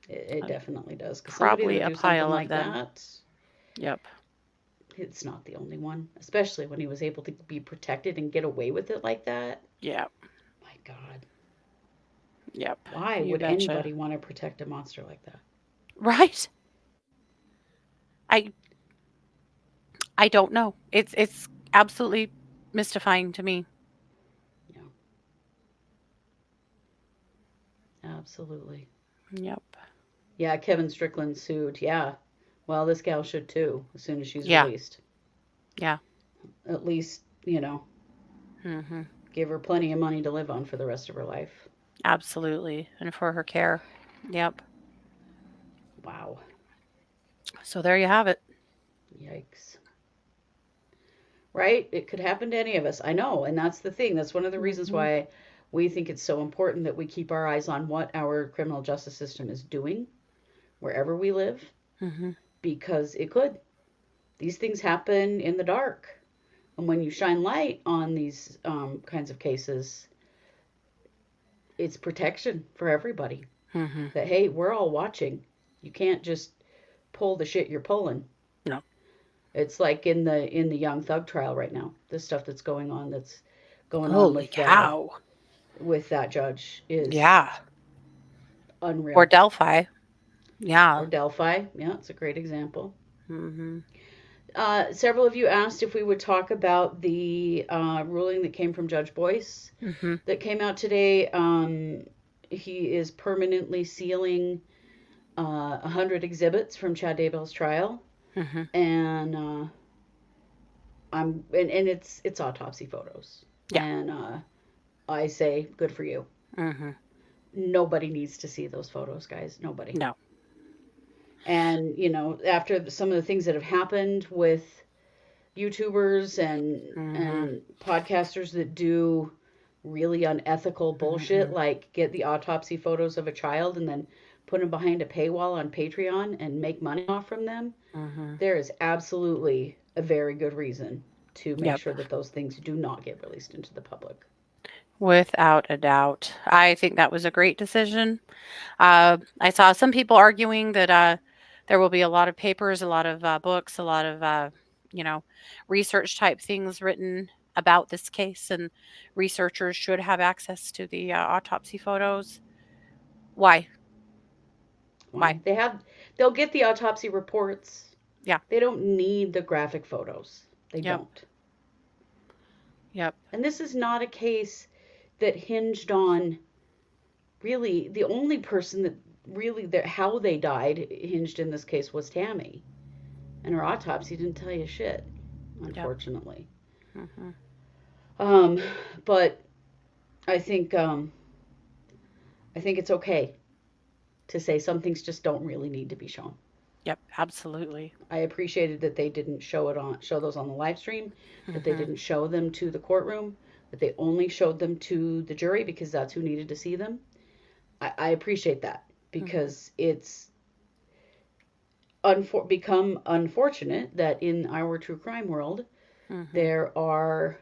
It Uh, definitely does. Because somebody Probably that a do something pile of like them. that, Yep. it's not the only one. Especially when he was able to be protected and get away with it like that. Yeah. My God. Yep. Why You would betcha. anybody want to protect a monster like that? Right? I don't know. It's absolutely mystifying to me. Yeah. Absolutely. Yep. Yeah, Kevin Strickland sued. Yeah. Well, this gal should too, as soon as she's Yeah. released. Yeah. At least, Mm-hmm. give her plenty of money to live on for the rest of her life. Absolutely. And for her care. Yep. Wow. So there you have it. Yikes. Right? It could happen to any of us. I know. And that's the thing. That's one of the reasons Mhm. why we think it's so important that we keep our eyes on what our criminal justice system is doing wherever we live, Mm-hmm. because it could. These things happen in the dark. And when you shine light on these kinds of cases, it's protection for everybody. Mm-hmm. That, hey, we're all watching. You can't just pull the shit you're pulling. No. It's like in the Young Thug trial right now. The stuff that's going on Holy cow. with that judge is Yeah. unreal. Or Delphi. Yeah. Or Delphi. Yeah, it's a great example. Mm-hmm. Several of you asked if we would talk about the ruling that came from Judge Boyce Mm-hmm. that came out today. He is permanently sealing 100 exhibits from Chad Daybell's trial, Mm-hmm. and it's autopsy photos. Yeah. And I say, good for you. Mm-hmm. Nobody needs to see those photos, guys. Nobody. No. And after some of the things that have happened with YouTubers and podcasters that do really unethical bullshit, like get the autopsy photos of a child and then put them behind a paywall on Patreon and make money off from them, there is absolutely a very good reason to make Yep. sure that those things do not get released into the public. Without a doubt. I think that was a great decision. I saw some people arguing that there will be a lot of papers, a lot of books, a lot of, research type things written about this case, and researchers should have access to the autopsy photos. Why? Why? They'll get the autopsy reports. Yeah. They don't need the graphic photos. They Yep. don't. Yep. And this is not a case that hinged on really the only person that really how they died hinged in this case was Tammy. And her autopsy didn't tell you shit, unfortunately. Mm-hmm. But I think it's okay to say some things just don't really need to be shown. Yep. Absolutely. I appreciated that they didn't show those on the live stream, that they didn't show them to the courtroom, that they only showed them to the jury because that's who needed to see them. I appreciate that. because it's become unfortunate that in our true crime world, there are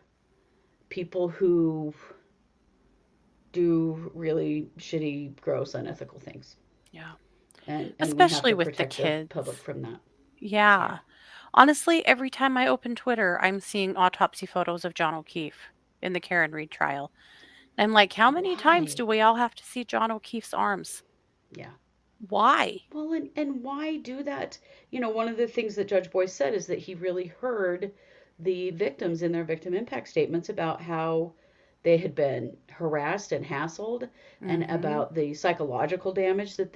people who do really shitty, gross, unethical things. Yeah. And we have Especially to with the protect the kids. public from that. Yeah. Honestly, every time I open Twitter, I'm seeing autopsy photos of John O'Keefe in the Karen Reed trial. I'm like, how many times Why? do we all have to see John O'Keefe's arms? Yeah. Why? Well, and why do that? You know, one of the things that Judge Boyce said is that he really heard the victims in their victim impact statements about how they had been harassed and hassled, and about the psychological damage that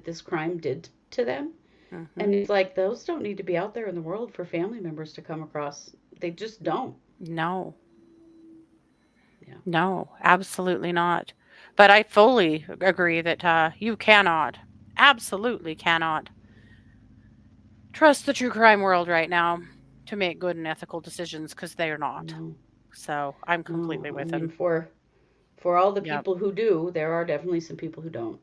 this crime did to them. And it's like, those don't need to be out there in the world for family members to come across. They just don't. No. Yeah. No, absolutely not. But I fully agree that you cannot, absolutely cannot trust the true crime world right now to make good and ethical decisions because they're not. No. So I'm No. completely I with mean, him. for all the Yep. people who do, there are definitely some people who don't.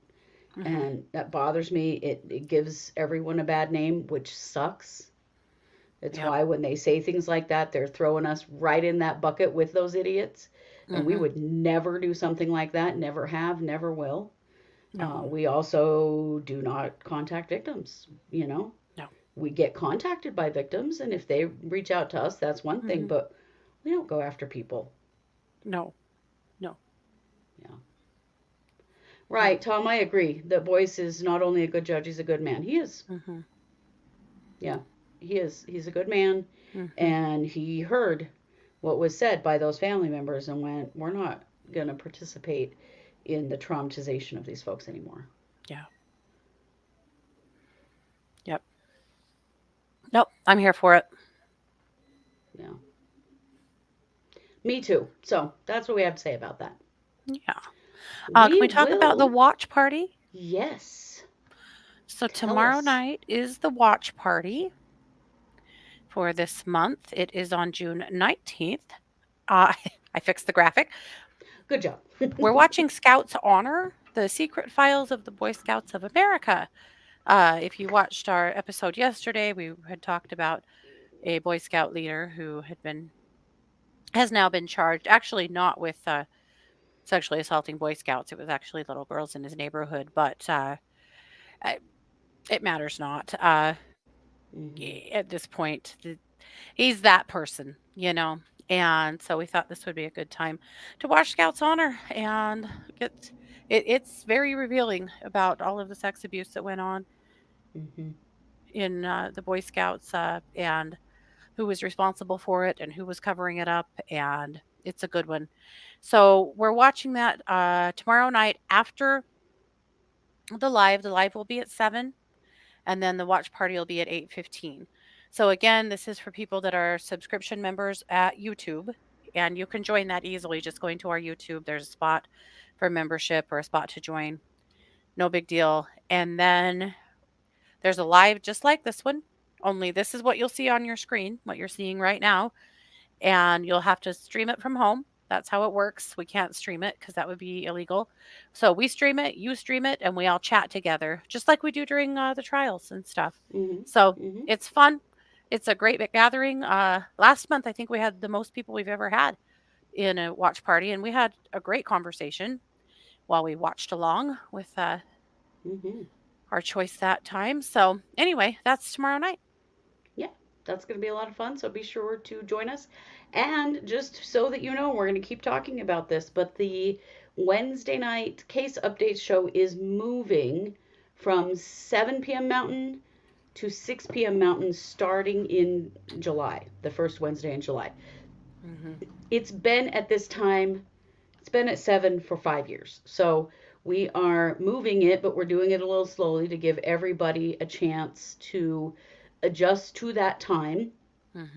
And that bothers me. It gives everyone a bad name, which sucks. It's Yep. why when they say things like that, they're throwing us right in that bucket with those idiots. And we would never do something like that. Never have, never will. No. We also do not contact victims, you know. No. We get contacted by victims, and if they reach out to us, that's one thing, but we don't go after people. No. No. Yeah. Right, Tom, I agree that Boyce is not only a good judge, he's a good man. He is. Yeah, he is. He's a good man, and he heard what was said by those family members and went, we're not going to participate in the traumatization of these folks anymore. Yeah. Yep. Nope. I'm here for it. Yeah. Me too. So that's what we have to say about that. Yeah. Can we talk about the watch party? Yes. So Tell tomorrow us. night is the watch party for this month. It is on June 19th. I fixed the graphic. Good job. We're watching Scouts Honor, the Secret Files of the Boy Scouts of America. If you watched our episode yesterday, we had talked about a Boy Scout leader who has now been charged, actually not with sexually assaulting Boy Scouts. It was actually little girls in his neighborhood, but it matters not. At this point, he's that person, you know. And so we thought this would be a good time to watch Scouts Honor and get it's very revealing about all of the sex abuse that went on in the Boy Scouts and who was responsible for it and who was covering it up. And it's a good one. So we're watching that tomorrow night after the live. The live will be at 7, and then the watch party will be at 8:15. So again, this is for people that are subscription members at YouTube, and you can join that easily just going to our YouTube. There's a spot for membership or a spot to join. No big deal. And then there's a live just like this one, only this is what you'll see on your screen, what you're seeing right now, and you'll have to stream it from home. That's how it works. We can't stream it because that would be illegal. So we stream it, you stream it, and we all chat together, just like we do during the trials and stuff. So it's fun. It's a great big gathering. Last month, I think we had the most people we've ever had in a watch party, and we had a great conversation while we watched along with our choice that time. So anyway, that's tomorrow night. Yeah, that's going to be a lot of fun. So be sure to join us. And just so that you know, we're going to keep talking about this, but the Wednesday night case updates show is moving from 7 p.m. Mountain to 6 p.m. Mountain starting in July, the first Wednesday in July. It's been at this time, it's been at 7 for 5 years. So we are moving it, but we're doing it a little slowly to give everybody a chance to adjust to that time.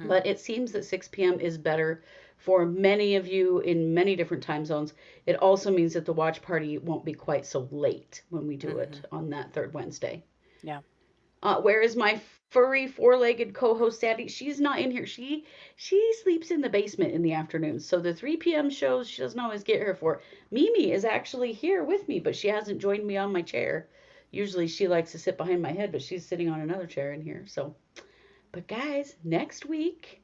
But it seems that 6 p.m. is better for many of you in many different time zones. It also means that the watch party won't be quite so late when we do it on that third Wednesday. Yeah. Where is my furry four-legged co-host Sandy? She's not in here. She sleeps in the basement in the afternoons. So the 3 p.m. shows she doesn't always get her for. Mimi is actually here with me, but she hasn't joined me on my chair Usually she likes to sit behind my head, but she's sitting on another chair in here. So, but guys, next week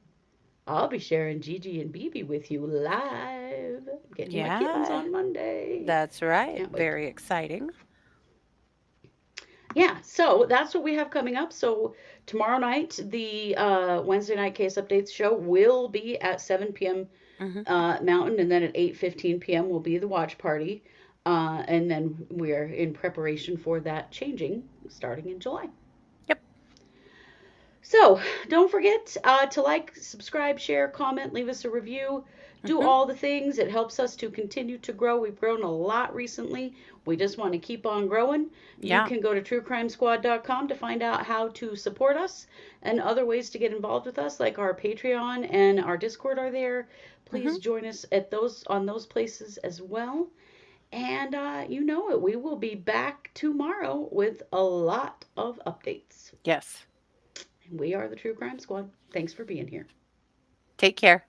I'll be sharing Gigi and BB with you live. Getting my kittens on Monday. That's right. Can't wait. Very exciting. Yeah, so that's what we have coming up. So tomorrow night, the Wednesday night case updates show will be at 7 p.m. Mountain, and then at 8:15 p.m. will be the watch party, and then we're in preparation for that changing starting in July. Yep. So don't forget to like, subscribe, share, comment, leave us a review. Do all the things. It helps us to continue to grow. We've grown a lot recently. We just want to keep on growing. Yeah. You can go to truecrimesquad.com to find out how to support us and other ways to get involved with us, like our Patreon and our Discord are there. Please join us at on those places as well. And you know it. We will be back tomorrow with a lot of updates. Yes. We are the True Crime Squad. Thanks for being here. Take care.